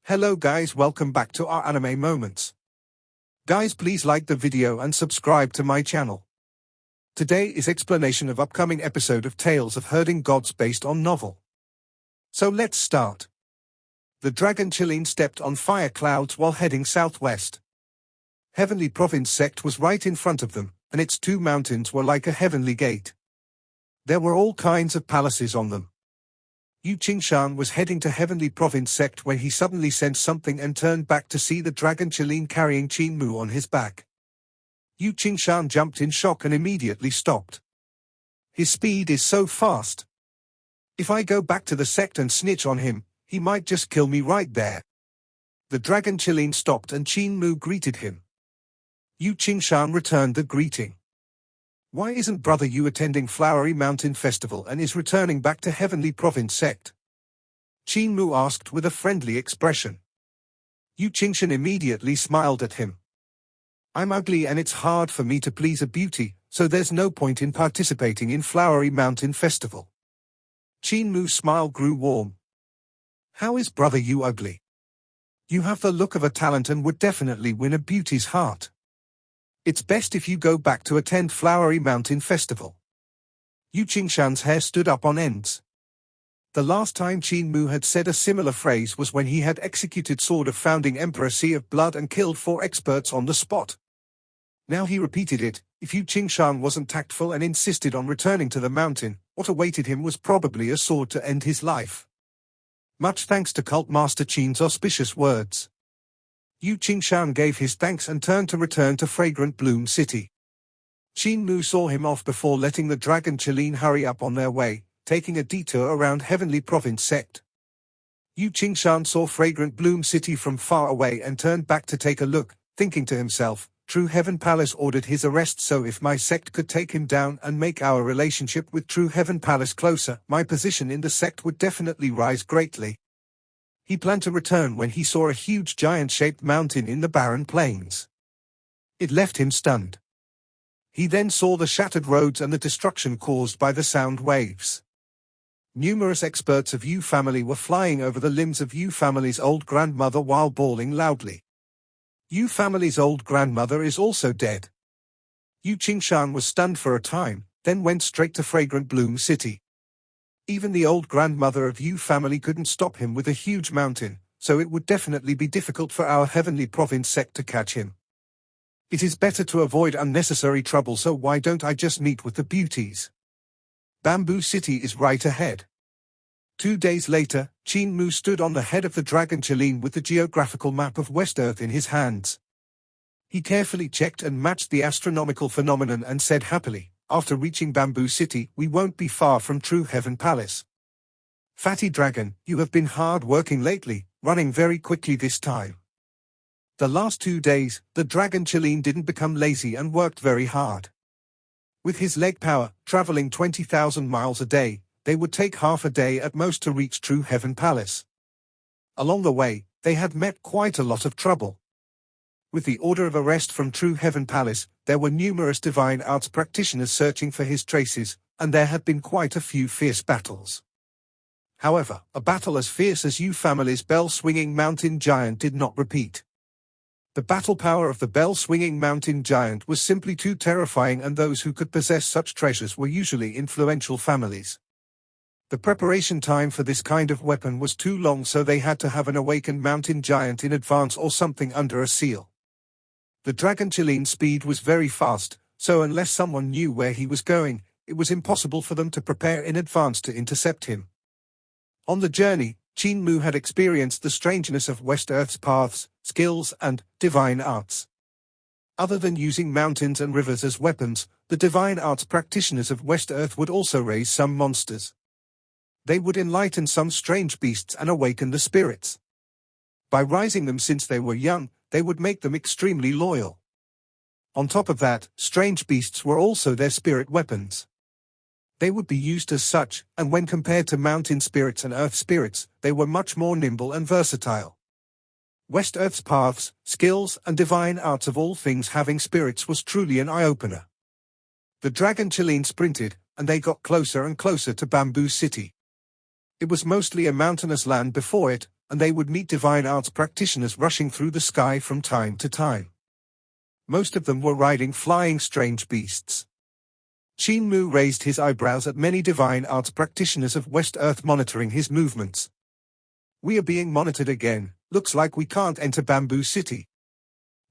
Hello guys, welcome back to our anime moments. Guys, please like the video and subscribe to my channel. Today is explanation of upcoming episode of Tales of Herding Gods based on novel. So let's start. The dragon Qin stepped on fire clouds while heading southwest. Heavenly Province sect was right in front of them, and its two mountains were like a heavenly gate. There were all kinds of palaces on them. Shan was heading to Heavenly Province sect when he suddenly sensed something and turned back to see the dragon Qin carrying Qin Mu on his back. Shan jumped in shock and immediately stopped. His speed is so fast. If I go back to the sect and snitch on him, he might just kill me right there. The dragon Qin stopped and Qin Mu greeted him. Shan returned the greeting. Why isn't brother Yu attending Flowery Mountain Festival and is returning back to Heavenly Province sect? Qin Mu asked with a friendly expression. Shan immediately smiled at him. I'm ugly and it's hard for me to please a beauty, so there's no point in participating in Flowery Mountain Festival. Qin Mu's smile grew warm. How is brother Yu ugly? You have the look of a talent and would definitely win a beauty's heart. It's best if you go back to attend Flowery Mountain Festival. Shan's hair stood up on ends. The last time Qin Mu had said a similar phrase was when he had executed Sword of Founding Emperor Sea of Blood and killed 4 experts on the spot. Now he repeated it. If Shan wasn't tactful and insisted on returning to the mountain, what awaited him was probably a sword to end his life. Much thanks to Cult Master Qin's auspicious words. Shan gave his thanks and turned to return to Fragrant Bloom City. Qin Mu saw him off before letting the dragon Qin hurry up on their way, taking a detour around Heavenly Province sect. Shan saw Fragrant Bloom City from far away and turned back to take a look, thinking to himself, True Heaven Palace ordered his arrest, so if my sect could take him down and make our relationship with True Heaven Palace closer, my position in the sect would definitely rise greatly. He planned to return when he saw a huge giant-shaped mountain in the barren plains. It left him stunned. He then saw the shattered roads and the destruction caused by the sound waves. Numerous experts of Yu family were flying over the limbs of Yu family's old grandmother while bawling loudly. Yu family's old grandmother is also dead. Shan was stunned for a time, then went straight to Fragrant Bloom City. Even the old grandmother of Yu family couldn't stop him with a huge mountain, so it would definitely be difficult for our Heavenly Province sect to catch him. It is better to avoid unnecessary trouble, so why don't I just meet with the beauties? Bamboo City is right ahead. 2 days later, Qin Mu stood on the head of the dragon Qin with the geographical map of West Earth in his hands. He carefully checked and matched the astronomical phenomenon and said happily, after reaching Bamboo City, we won't be far from True Heaven Palace. Fatty Dragon, you have been hard working lately, running very quickly this time. The last 2 days, the dragon Qin didn't become lazy and worked very hard. With his leg power, traveling 20,000 miles a day, they would take half a day at most to reach True Heaven Palace. Along the way, they had met quite a lot of trouble. With the order of arrest from True Heaven Palace, there were numerous divine arts practitioners searching for his traces, and there had been quite a few fierce battles. However, a battle as fierce as Yu family's bell-swinging mountain giant did not repeat. The battle power of the bell-swinging mountain giant was simply too terrifying, and those who could possess such treasures were usually influential families. The preparation time for this kind of weapon was too long, so they had to have an awakened mountain giant in advance or something under a seal. The dragon Qin's speed was very fast, so unless someone knew where he was going, it was impossible for them to prepare in advance to intercept him. On the journey, Qin Mu had experienced the strangeness of West Earth's paths, skills, and divine arts. Other than using mountains and rivers as weapons, the divine arts practitioners of West Earth would also raise some monsters. They would enlighten some strange beasts and awaken the spirits. By rising them since they were young, they would make them extremely loyal. On top of that, strange beasts were also their spirit weapons. They would be used as such, and when compared to mountain spirits and earth spirits, they were much more nimble and versatile. West Earth's paths, skills, and divine arts of all things having spirits was truly an eye-opener. The dragon Qin sprinted, and they got closer and closer to Bamboo City. It was mostly a mountainous land before it, and they would meet divine arts practitioners rushing through the sky from time to time. Most of them were riding flying strange beasts. Qin Mu raised his eyebrows at many divine arts practitioners of West Earth monitoring his movements. "We are being monitored again. Looks like we can't enter Bamboo City.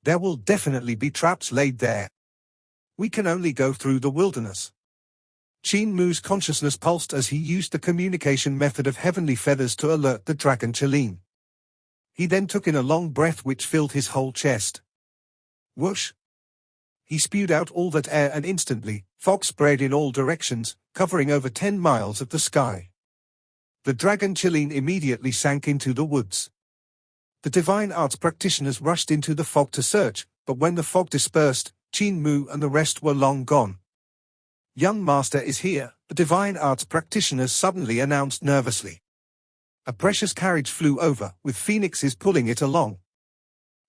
There will definitely be traps laid there. We can only go through the wilderness." Qin Mu's consciousness pulsed as he used the communication method of heavenly feathers to alert the dragon Qin. He then took in a long breath which filled his whole chest. Whoosh! He spewed out all that air and instantly, fog spread in all directions, covering over 10 miles of the sky. The dragon Qin immediately sank into the woods. The divine arts practitioners rushed into the fog to search, but when the fog dispersed, Qin Mu and the rest were long gone. "Young master is here," the divine arts practitioners suddenly announced nervously. A precious carriage flew over, with phoenixes pulling it along.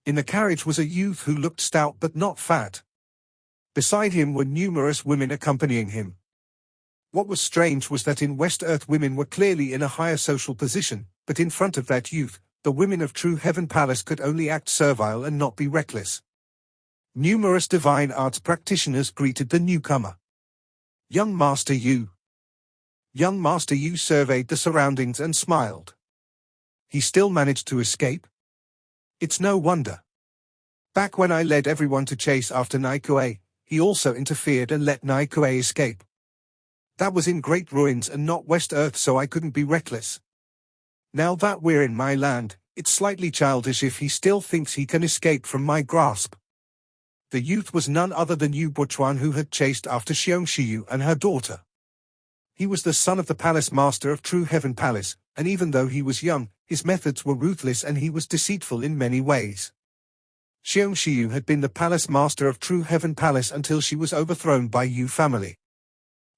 In the carriage was a youth who looked stout but not fat. Beside him were numerous women accompanying him. What was strange was that in West Earth women were clearly in a higher social position, but in front of that youth, the women of True Heaven Palace could only act servile and not be reckless. Numerous divine arts practitioners greeted the newcomer. "Young Master Yu." Young Master Yu surveyed the surroundings and smiled. He still managed to escape? It's no wonder. Back when I led everyone to chase after Nai, he also interfered and let Nai escape. That was in Great Ruins and not West Earth, so I couldn't be reckless. Now that we're in my land, it's slightly childish if he still thinks he can escape from my grasp. The youth was none other than Yu Buchuan, who had chased after Xiongxiu and her daughter. He was the son of the palace master of True Heaven Palace, and even though he was young, his methods were ruthless and he was deceitful in many ways. Xiongxiu had been the palace master of True Heaven Palace until she was overthrown by Yu family.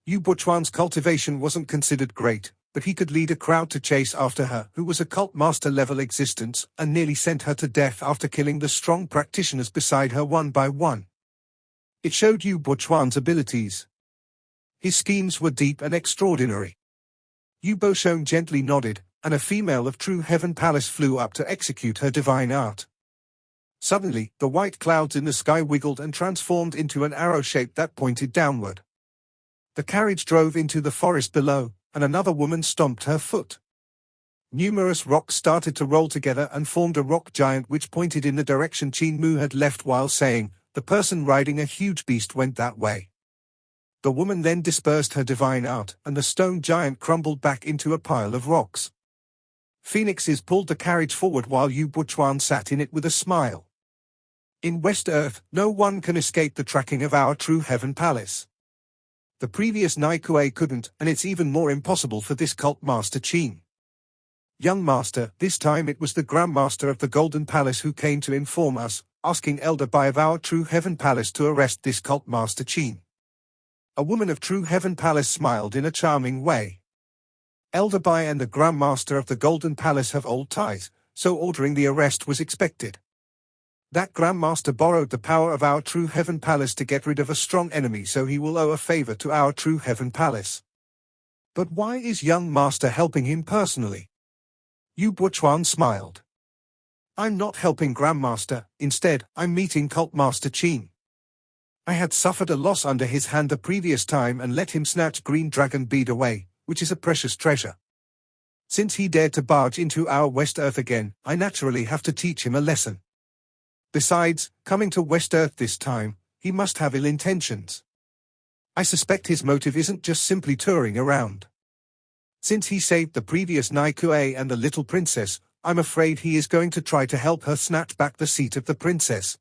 Yu Buchuan's cultivation wasn't considered great, but he could lead a crowd to chase after her, who was a cult master level existence, and nearly sent her to death after killing the strong practitioners beside her one by one. It showed Yu Buchuan's abilities. His schemes were deep and extraordinary. Yu Buchuan gently nodded, and a female of True Heaven Palace flew up to execute her divine art. Suddenly, the white clouds in the sky wiggled and transformed into an arrow shape that pointed downward. The carriage drove into the forest below, and another woman stomped her foot. Numerous rocks started to roll together and formed a rock giant which pointed in the direction Qin Mu had left while saying, "The person riding a huge beast went that way." The woman then dispersed her divine art, and the stone giant crumbled back into a pile of rocks. Phoenixes pulled the carriage forward while Yu Buchuan sat in it with a smile. In West Earth, no one can escape the tracking of our True Heaven Palace. The previous Nai couldn't, and it's even more impossible for this cult master Ching. "Young master," this time it was the Grand Master of the Golden Palace who came to inform us, asking Elder Bai of our True Heaven Palace to arrest this cult master Ching. A woman of True Heaven Palace smiled in a charming way. Elder Bai and the Grand Master of the Golden Palace have old ties, so ordering the arrest was expected. That Grand Master borrowed the power of our True Heaven Palace to get rid of a strong enemy, so he will owe a favor to our True Heaven Palace. But why is young master helping him personally? Yu Buchuan smiled. "I'm not helping Grandmaster, instead, I'm meeting Cult Master Qin. I had suffered a loss under his hand the previous time and let him snatch Green Dragon Bead away, which is a precious treasure. Since he dared to barge into our West Earth again, I naturally have to teach him a lesson. Besides, coming to West Earth this time, he must have ill intentions. I suspect his motive isn't just simply touring around. Since he saved the previous Nai and the little princess, I'm afraid he is going to try to help her snatch back the seat of the princess.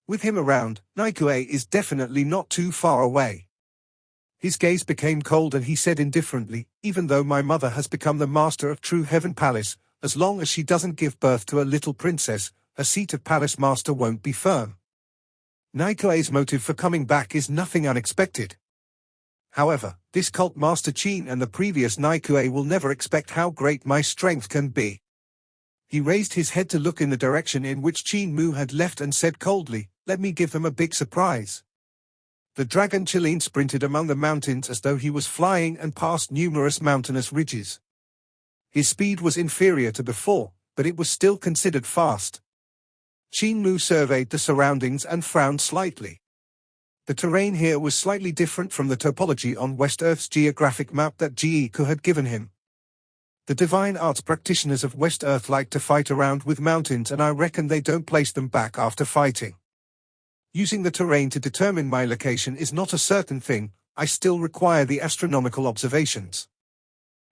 With him around, Nai is definitely not too far away." His gaze became cold and he said indifferently, "Even though my mother has become the master of True Heaven Palace, as long as she doesn't give birth to a little princess, her seat of palace master won't be firm. Naikue's motive for coming back is nothing unexpected. However, this cult master Qin and the previous Naikue will never expect how great my strength can be." He raised his head to look in the direction in which Qin Mu had left and said coldly, "Let me give them a big surprise." The dragon Qin sprinted among the mountains as though he was flying and passed numerous mountainous ridges. His speed was inferior to before, but it was still considered fast. Qin Mu surveyed the surroundings and frowned slightly. The terrain here was slightly different from the topology on West Earth's geographic map that Ku had given him. The divine arts practitioners of West Earth like to fight around with mountains, and I reckon they don't place them back after fighting. Using the terrain to determine my location is not a certain thing. I still require the astronomical observations.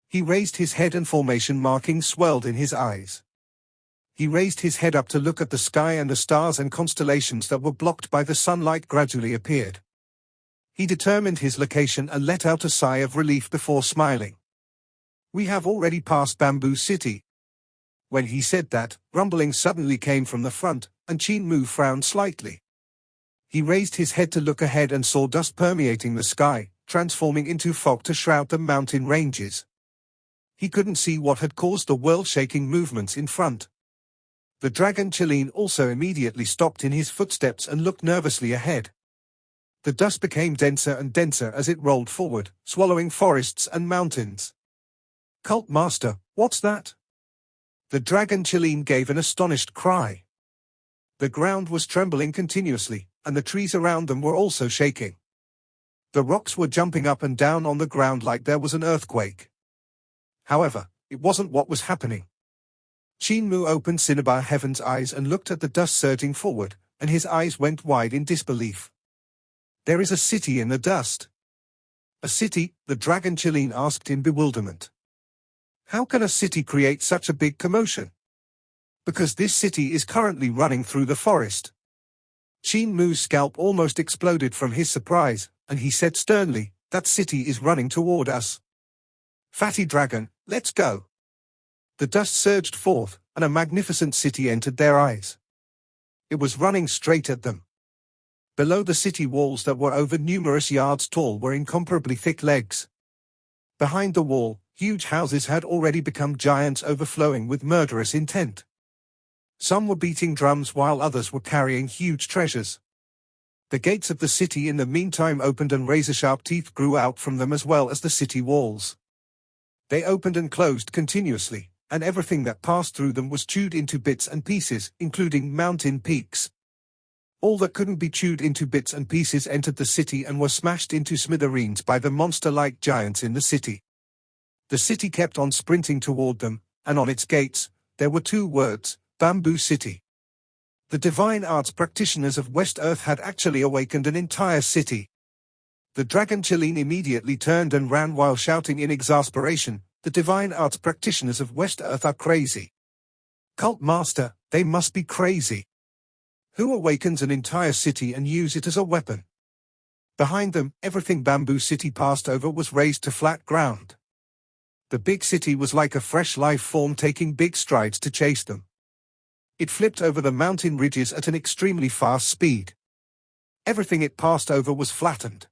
He raised his head and formation markings swelled in his eyes. He raised his head up to look at the sky, and the stars and constellations that were blocked by the sunlight gradually appeared. He determined his location and let out a sigh of relief before smiling. We have already passed Bamboo City. When he said that, rumbling suddenly came from the front, and Qin Mu frowned slightly. He raised his head to look ahead and saw dust permeating the sky, transforming into fog to shroud the mountain ranges. He couldn't see what had caused the world-shaking movements in front. The dragon Chilin also immediately stopped in his footsteps and looked nervously ahead. The dust became denser and denser as it rolled forward, swallowing forests and mountains. Cult Master, what's that? The dragon Chilin gave an astonished cry. The ground was trembling continuously, and the trees around them were also shaking. The rocks were jumping up and down on the ground like there was an earthquake. However, it wasn't what was happening. Qin Mu opened Cinnabar Heaven's eyes and looked at the dust surging forward, and his eyes went wide in disbelief. There is a city in the dust. A city? The dragon Chilin asked in bewilderment. How can a city create such a big commotion? Because this city is currently running through the forest. Qin Mu's scalp almost exploded from his surprise, and he said sternly, that city is running toward us. Fatty dragon, let's go. The dust surged forth, and a magnificent city entered their eyes. It was running straight at them. Below the city walls that were over numerous yards tall were incomparably thick legs. Behind the wall, huge houses had already become giants overflowing with murderous intent. Some were beating drums while others were carrying huge treasures. The gates of the city in the meantime opened, and razor-sharp teeth grew out from them as well as the city walls. They opened and closed continuously, and everything that passed through them was chewed into bits and pieces, including mountain peaks. All that couldn't be chewed into bits and pieces entered the city and were smashed into smithereens by the monster-like giants in the city. The city kept on sprinting toward them, and on its gates, there were 2 words, Bamboo City. The divine arts practitioners of West Earth had actually awakened an entire city. The dragon Chilin immediately turned and ran while shouting in exasperation, the divine arts practitioners of West Earth are crazy. Cult Master, they must be crazy. Who awakens an entire city and use it as a weapon? Behind them, everything Bamboo City passed over was raised to flat ground. The big city was like a fresh life form taking big strides to chase them. It flipped over the mountain ridges at an extremely fast speed. Everything it passed over was flattened.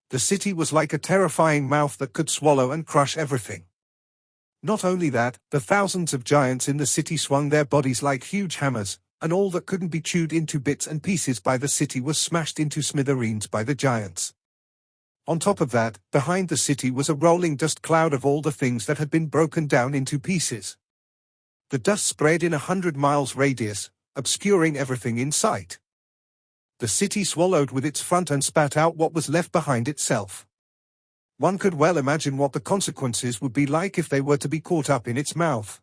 The city was like a terrifying mouth that could swallow and crush everything. Not only that, the thousands of giants in the city swung their bodies like huge hammers, and all that couldn't be chewed into bits and pieces by the city was smashed into smithereens by the giants. On top of that, behind the city was a rolling dust cloud of all the things that had been broken down into pieces. The dust spread in 100 miles radius, obscuring everything in sight. The city swallowed with its front and spat out what was left behind itself. One could well imagine what the consequences would be like if they were to be caught up in its mouth.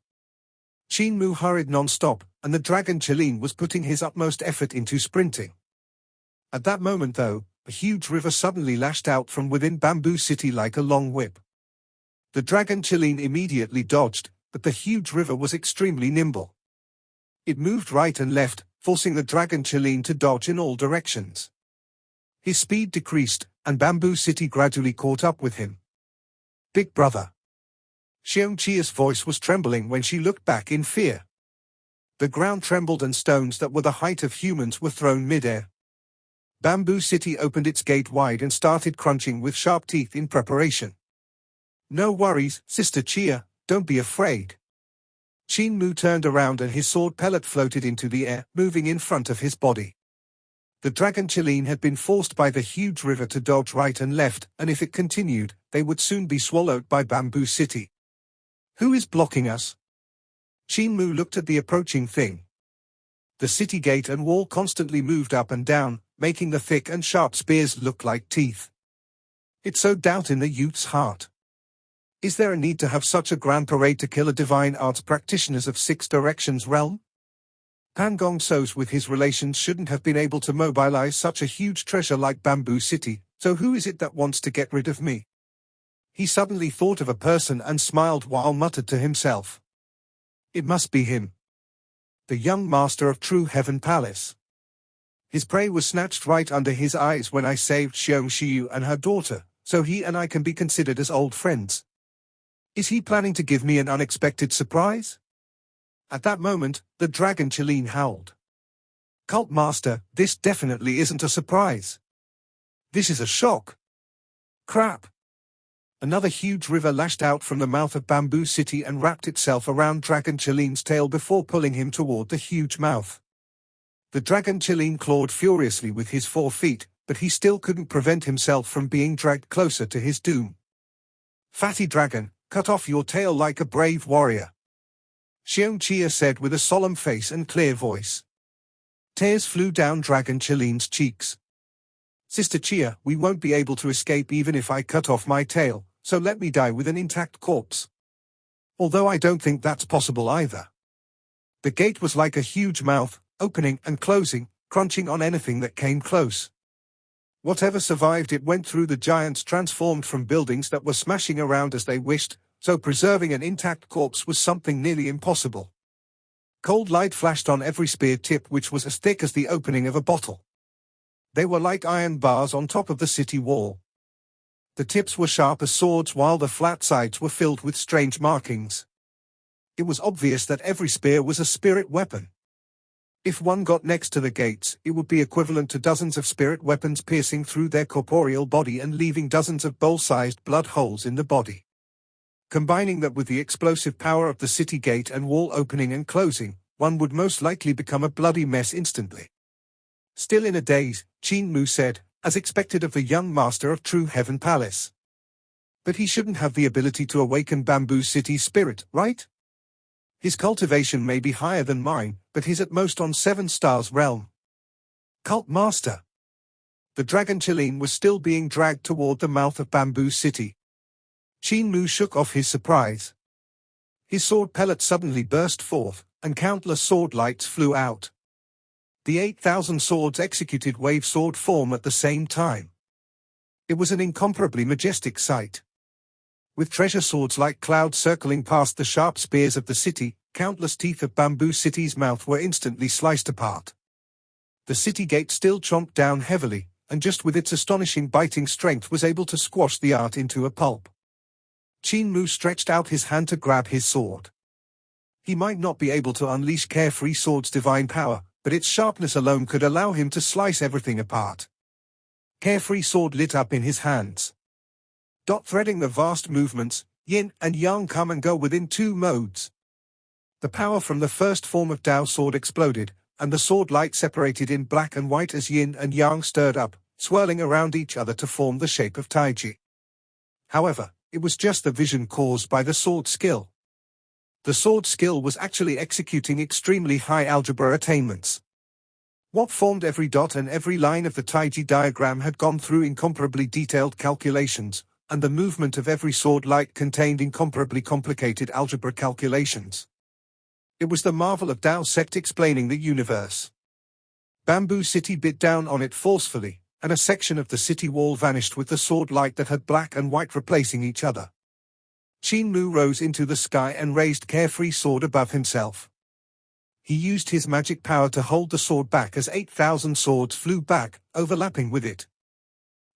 Qin Mu hurried non-stop, and the dragon Chilin was putting his utmost effort into sprinting. At that moment though, a huge river suddenly lashed out from within Bamboo City like a long whip. The dragon Chilin immediately dodged, but the huge river was extremely nimble. It moved right and left, forcing the dragon Chilin to dodge in all directions. His speed decreased, and Bamboo City gradually caught up with him. Big brother. Xiongqia's voice was trembling when she looked back in fear. The ground trembled and stones that were the height of humans were thrown mid-air. Bamboo City opened its gate wide and started crunching with sharp teeth in preparation. No worries, Sister Chia, don't be afraid. Qin Mu turned around and his sword pellet floated into the air, moving in front of his body. The dragon Chilin had been forced by the huge river to dodge right and left, and if it continued, they would soon be swallowed by Bamboo City. Who is blocking us? Qin Mu looked at the approaching thing. The city gate and wall constantly moved up and down, making the thick and sharp spears look like teeth. It sowed doubt in the youth's heart. Is there a need to have such a grand parade to kill a divine arts practitioners of Six Directions realm? Pan Gong So's with his relations shouldn't have been able to mobilize such a huge treasure like Bamboo City, so who is it that wants to get rid of me? He suddenly thought of a person and smiled while muttered to himself. It must be him. The young master of True Heaven Palace. His prey was snatched right under his eyes when I saved Xiong Xiu and her daughter, so he and I can be considered as old friends. Is he planning to give me an unexpected surprise? At that moment, the dragon Qilin howled. Cult Master, this definitely isn't a surprise. This is a shock. Crap. Another huge river lashed out from the mouth of Bamboo City and wrapped itself around Dragon Qilin's tail before pulling him toward the huge mouth. The dragon Qilin clawed furiously with his 4 feet, but he still couldn't prevent himself from being dragged closer to his doom. Fatty dragon, cut off your tail like a brave warrior. Xiong Chia said with a solemn face and clear voice. Tears flew down Dragon Qilin's cheeks. Sister Chia, we won't be able to escape even if I cut off my tail, so let me die with an intact corpse. Although I don't think that's possible either. The gate was like a huge mouth, opening and closing, crunching on anything that came close. Whatever survived it went through the giants transformed from buildings that were smashing around as they wished, so preserving an intact corpse was something nearly impossible. Cold light flashed on every spear tip which was as thick as the opening of a bottle. They were like iron bars on top of the city wall. The tips were sharp as swords while the flat sides were filled with strange markings. It was obvious that every spear was a spirit weapon. If one got next to the gates, it would be equivalent to dozens of spirit weapons piercing through their corporeal body and leaving dozens of bowl-sized blood holes in the body. Combining that with the explosive power of the city gate and wall opening and closing, one would most likely become a bloody mess instantly. Still in a daze, Qin Mu said, as expected of the young master of True Heaven Palace. But he shouldn't have the ability to awaken Bamboo City's spirit, right? His cultivation may be higher than mine, but he's at most on 7 stars realm. Cult Master. The dragon Qilin was still being dragged toward the mouth of Bamboo City. Qin Mu shook off his surprise. His sword pellet suddenly burst forth, and countless sword lights flew out. The 8,000 swords executed wave sword form at the same time. It was an incomparably majestic sight. With treasure swords like clouds circling past the sharp spears of the city, countless teeth of Bamboo City's mouth were instantly sliced apart. The city gate still chomped down heavily, and just with its astonishing biting strength was able to squash the art into a pulp. Qin Mu stretched out his hand to grab his sword. He might not be able to unleash Carefree Sword's divine power, but its sharpness alone could allow him to slice everything apart. Carefree Sword lit up in his hands. Threading the vast movements, yin and yang come and go within 2 modes. The power from the first form of Dao Sword exploded, and the sword light separated in black and white as yin and yang stirred up, swirling around each other to form the shape of Taiji. However, it was just the vision caused by the sword skill. The sword skill was actually executing extremely high algebra attainments. What formed every dot and every line of the Taiji diagram had gone through incomparably detailed calculations, and the movement of every sword light contained incomparably complicated algebra calculations. It was the marvel of Dao sect explaining the universe. Bamboo City bit down on it forcefully, and a section of the city wall vanished with the sword light that had black and white replacing each other. Qin Mu rose into the sky and raised Carefree Sword above himself. He used his magic power to hold the sword back as 8,000 swords flew back, overlapping with it.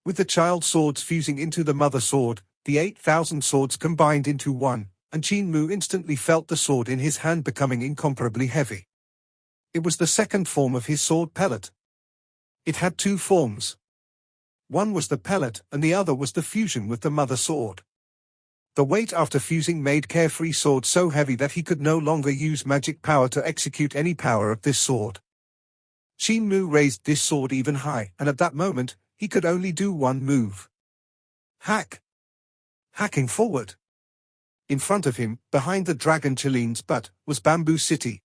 With the child swords fusing into the mother sword, the 8,000 swords combined into one, and Qin Mu instantly felt the sword in his hand becoming incomparably heavy. It was the second form of his sword pellet. It had 2 forms. One was the pellet and the other was the fusion with the mother sword. The weight after fusing made Carefree Sword so heavy that he could no longer use magic power to execute any power of this sword. Qin Mu raised this sword even high, and at that moment, he could only do one move. Hack. Hacking forward. In front of him, behind the dragon Chilean's butt, was Bamboo City.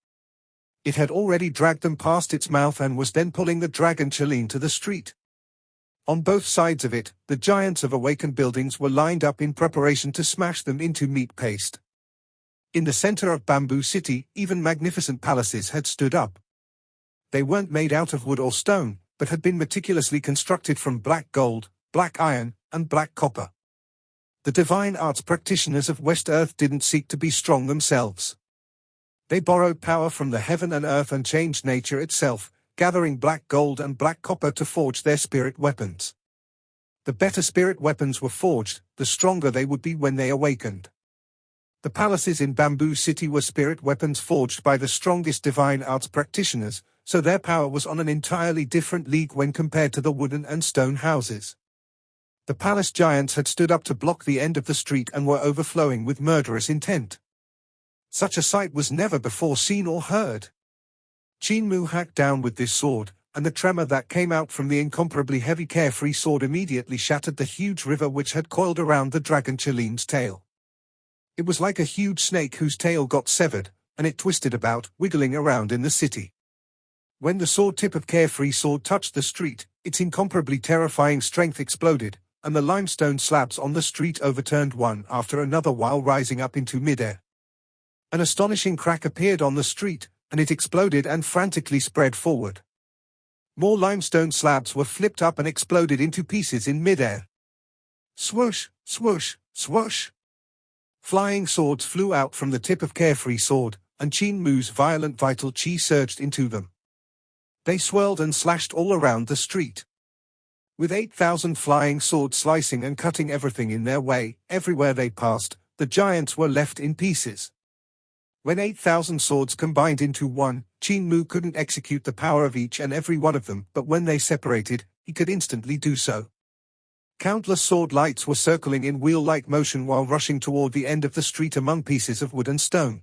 It had already dragged them past its mouth and was then pulling the dragon Chilean to the street. On both sides of it, the giants of awakened buildings were lined up in preparation to smash them into meat paste. In the center of Bamboo City, even magnificent palaces had stood up. They weren't made out of wood or stone, but had been meticulously constructed from black gold, black iron, and black copper. The divine arts practitioners of West Earth didn't seek to be strong themselves. They borrowed power from the heaven and earth and changed nature itself, gathering black gold and black copper to forge their spirit weapons. The better spirit weapons were forged, the stronger they would be when they awakened. The palaces in Bamboo City were spirit weapons forged by the strongest divine arts practitioners, so their power was on an entirely different league when compared to the wooden and stone houses. The palace giants had stood up to block the end of the street and were overflowing with murderous intent. Such a sight was never before seen or heard. Qin Mu hacked down with this sword, and the tremor that came out from the incomparably heavy carefree sword immediately shattered the huge river which had coiled around the dragon Chilean's tail. It was like a huge snake whose tail got severed, and it twisted about, wiggling around in the city. When the sword tip of carefree sword touched the street, its incomparably terrifying strength exploded, and the limestone slabs on the street overturned one after another while rising up into midair. An astonishing crack appeared on the street, and it exploded and frantically spread forward. More limestone slabs were flipped up and exploded into pieces in midair. Swoosh, swoosh, swoosh. Flying swords flew out from the tip of carefree sword, and Qin Mu's violent vital qi surged into them. They swirled and slashed all around the street. With 8,000 flying swords slicing and cutting everything in their way, everywhere they passed, the giants were left in pieces. When 8,000 swords combined into one, Qin Mu couldn't execute the power of each and every one of them, but when they separated, he could instantly do so. Countless sword lights were circling in wheel-like motion while rushing toward the end of the street among pieces of wood and stone.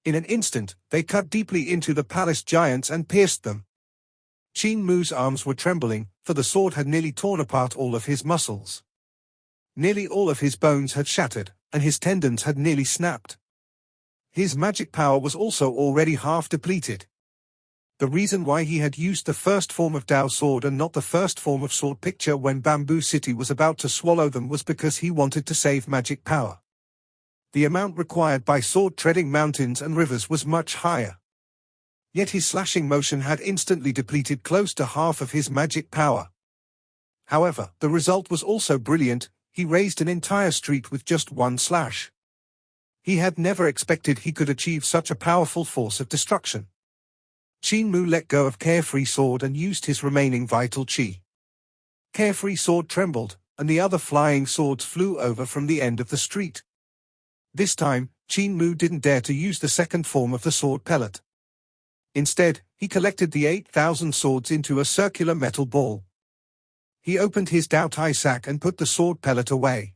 In an instant, they cut deeply into the palace giants and pierced them. Qin Mu's arms were trembling, for the sword had nearly torn apart all of his muscles. Nearly all of his bones had shattered, and his tendons had nearly snapped. His magic power was also already half depleted. The reason why he had used the first form of Dao sword and not the first form of sword picture when Bamboo City was about to swallow them was because he wanted to save magic power. The amount required by sword-treading mountains and rivers was much higher. Yet his slashing motion had instantly depleted close to half of his magic power. However, the result was also brilliant. He raised an entire street with just one slash. He had never expected he could achieve such a powerful force of destruction. Qin Mu let go of Carefree Sword and used his remaining vital qi. Carefree Sword trembled, and the other flying swords flew over from the end of the street. This time, Qin Mu didn't dare to use the second form of the sword pellet. Instead, he collected the 8,000 swords into a circular metal ball. He opened his Dao Tai sack and put the sword pellet away.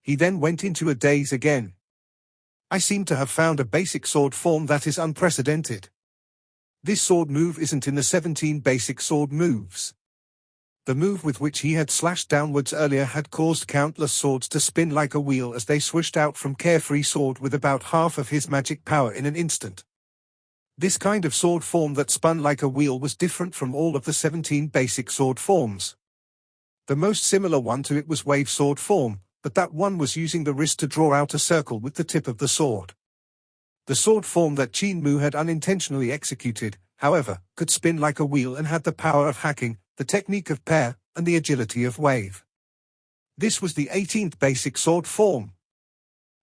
He then went into a daze again. I seem to have found a basic sword form that is unprecedented. This sword move isn't in the 17 basic sword moves. The move with which he had slashed downwards earlier had caused countless swords to spin like a wheel as they swished out from Carefree Sword with about half of his magic power in an instant. This kind of sword form that spun like a wheel was different from all of the 17 basic sword forms. The most similar one to it was wave sword form, but that one was using the wrist to draw out a circle with the tip of the sword. The sword form that Qin Mu had unintentionally executed, however, could spin like a wheel and had the power of hacking, the technique of pair, and the agility of wave. This was the 18th basic sword form.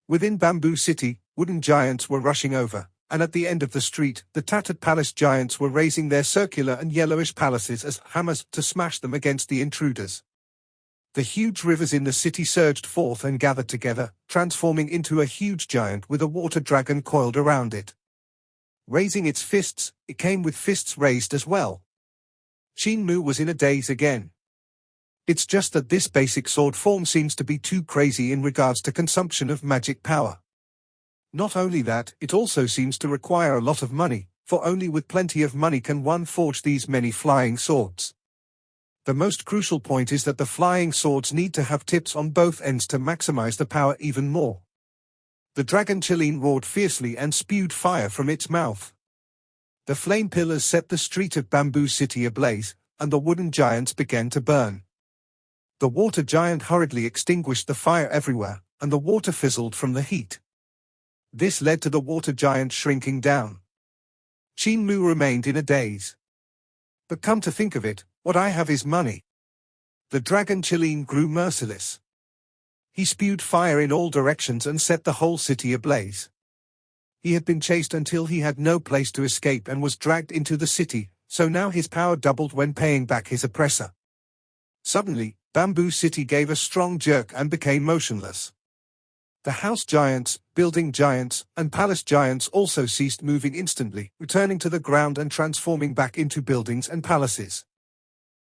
Within Bamboo City, wooden giants were rushing over, and at the end of the street, the tattered palace giants were raising their circular and yellowish palaces as hammers to smash them against the intruders. The huge rivers in the city surged forth and gathered together, transforming into a huge giant with a water dragon coiled around it. Raising its fists, it came with fists raised as well. Qin Mu was in a daze again. It's just that this basic sword form seems to be too crazy in regards to consumption of magic power. Not only that, it also seems to require a lot of money, for only with plenty of money can one forge these many flying swords. The most crucial point is that the flying swords need to have tips on both ends to maximize the power even more. The dragon Qin roared fiercely and spewed fire from its mouth. The flame pillars set the street of Bamboo City ablaze, and the wooden giants began to burn. The water giant hurriedly extinguished the fire everywhere, and the water fizzled from the heat. This led to the water giant shrinking down. Qin Mu remained in a daze. But come to think of it, what I have is money. The dragon Qin grew merciless. He spewed fire in all directions and set the whole city ablaze. He had been chased until he had no place to escape and was dragged into the city, so now his power doubled when paying back his oppressor. Suddenly, Bamboo City gave a strong jerk and became motionless. The house giants, building giants, and palace giants also ceased moving instantly, returning to the ground and transforming back into buildings and palaces.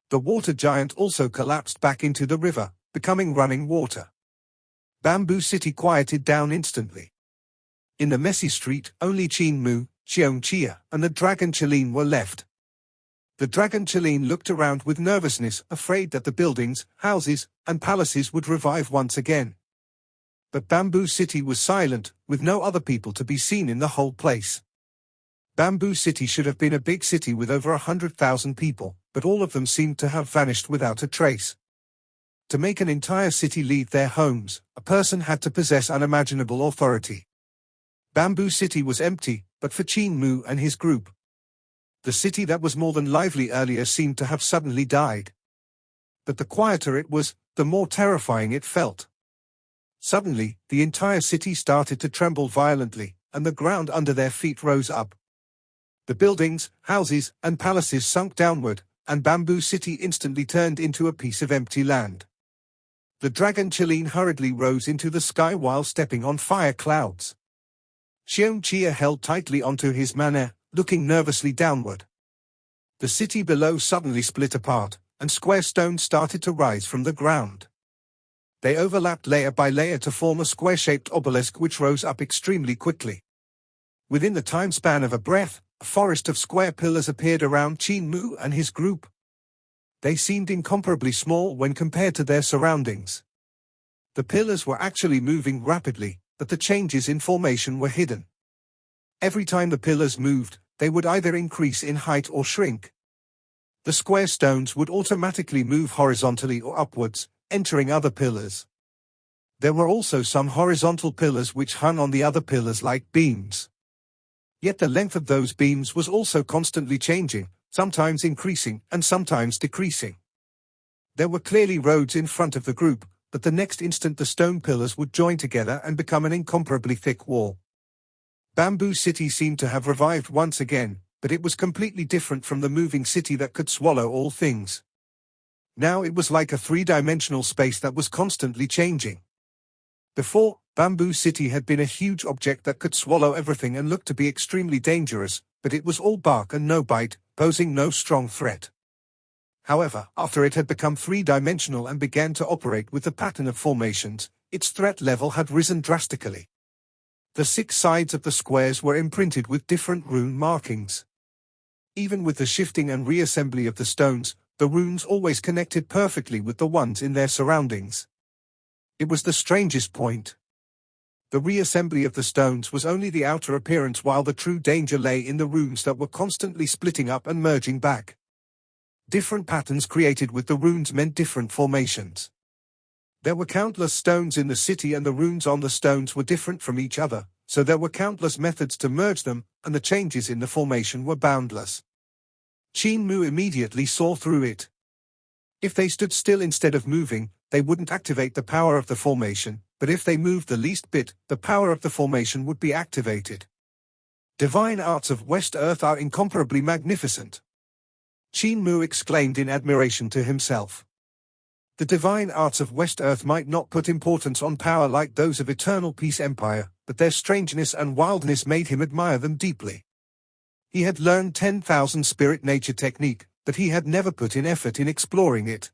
The water giant also collapsed back into the river, becoming running water. Bamboo City quieted down instantly. In the messy street, only Qin Mu, Xiong, and the dragon Qin were left. The dragon Qin looked around with nervousness, afraid that the buildings, houses, and palaces would revive once again. But Bamboo City was silent, with no other people to be seen in the whole place. Bamboo City should have been a big city with over 100,000 people, but all of them seemed to have vanished without a trace. To make an entire city leave their homes, a person had to possess unimaginable authority. Bamboo City was empty, but for Qin Mu and his group. The city that was more than lively earlier seemed to have suddenly died. But the quieter it was, the more terrifying it felt. Suddenly, the entire city started to tremble violently, and the ground under their feet rose up. The buildings, houses, and palaces sunk downward, and Bamboo City instantly turned into a piece of empty land. The dragon Qin hurriedly rose into the sky while stepping on fire clouds. Xiong held tightly onto his mana, looking nervously downward. The city below suddenly split apart, and square stones started to rise from the ground. They overlapped layer by layer to form a square-shaped obelisk which rose up extremely quickly. Within the time span of a breath, a forest of square pillars appeared around Qin Mu and his group. They seemed incomparably small when compared to their surroundings. The pillars were actually moving rapidly, but the changes in formation were hidden. Every time the pillars moved, they would either increase in height or shrink. The square stones would automatically move horizontally or upwards, entering other pillars. There were also some horizontal pillars which hung on the other pillars like beams. Yet the length of those beams was also constantly changing, sometimes increasing and sometimes decreasing. There were clearly roads in front of the group, but the next instant the stone pillars would join together and become an incomparably thick wall. Bamboo City seemed to have revived once again, but it was completely different from the moving city that could swallow all things. Now it was like a three-dimensional space that was constantly changing. Before, Bamboo City had been a huge object that could swallow everything and looked to be extremely dangerous, but it was all bark and no bite, posing no strong threat. However, after it had become three-dimensional and began to operate with the pattern of formations, its threat level had risen drastically. The 6 sides of the squares were imprinted with different rune markings. Even with the shifting and reassembly of the stones, the runes always connected perfectly with the ones in their surroundings. It was the strangest point. The reassembly of the stones was only the outer appearance, while the true danger lay in the runes that were constantly splitting up and merging back. Different patterns created with the runes meant different formations. There were countless stones in the city and the runes on the stones were different from each other, so there were countless methods to merge them, and the changes in the formation were boundless. Qin Mu immediately saw through it. If they stood still instead of moving, they wouldn't activate the power of the formation, but if they moved the least bit, the power of the formation would be activated. Divine arts of West Earth are incomparably magnificent. Qin Mu exclaimed in admiration to himself. The divine arts of West Earth might not put importance on power like those of Eternal Peace Empire, but their strangeness and wildness made him admire them deeply. He had learned 10,000 spirit nature technique, but he had never put in effort in exploring it.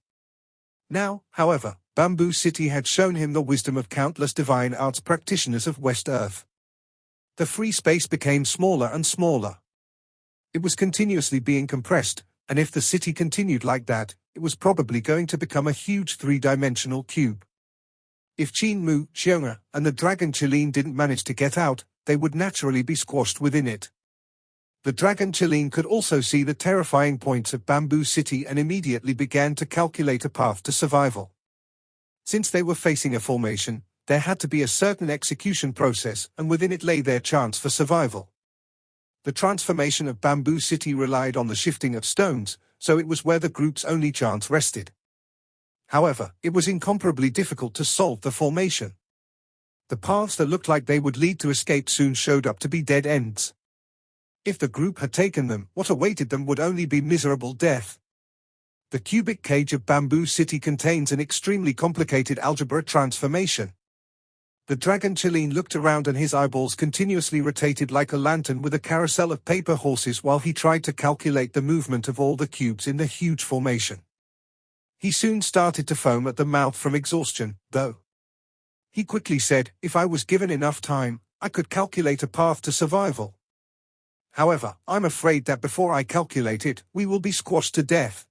Now, however, Bamboo City had shown him the wisdom of countless divine arts practitioners of West Earth. The free space became smaller and smaller. It was continuously being compressed, and if the city continued like that, it was probably going to become a huge three-dimensional cube. If Qin Mu, Shang, and the dragon Qin didn't manage to get out, they would naturally be squashed within it. The dragon Qin could also see the terrifying points of Bamboo City and immediately began to calculate a path to survival. Since they were facing a formation, there had to be a certain execution process, and within it lay their chance for survival. The transformation of Bamboo City relied on the shifting of stones, so it was where the group's only chance rested. However, it was incomparably difficult to solve the formation. The paths that looked like they would lead to escape soon showed up to be dead ends. If the group had taken them, what awaited them would only be miserable death. The cubic cage of Bamboo City contains an extremely complicated algebra transformation. The dragon Qin looked around and his eyeballs continuously rotated like a lantern with a carousel of paper horses while he tried to calculate the movement of all the cubes in the huge formation. He soon started to foam at the mouth from exhaustion, though. He quickly said, "If I was given enough time, I could calculate a path to survival. However, I'm afraid that before I calculate it, we will be squashed to death.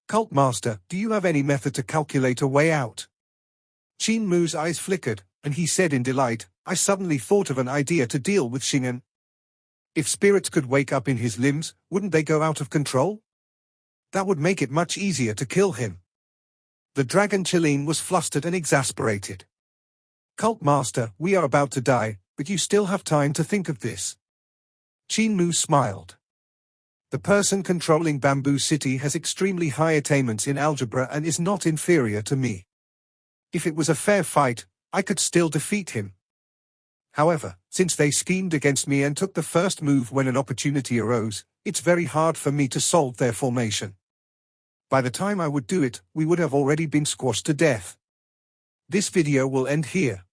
Cult Master, do you have any method to calculate a way out?" Qin Mu's eyes flickered, and he said in delight, "I suddenly thought of an idea to deal with Shan. If spirits could wake up in his limbs, wouldn't they go out of control? That would make it much easier to kill him." The dragon Qin was flustered and exasperated. "Cult Master, we are about to die, but you still have time to think of this." Qin Mu smiled. "The person controlling Bamboo City has extremely high attainments in algebra and is not inferior to me. If it was a fair fight, I could still defeat him. However, since they schemed against me and took the first move when an opportunity arose, it's very hard for me to solve their formation. By the time I would do it, we would have already been squashed to death. This video will end here.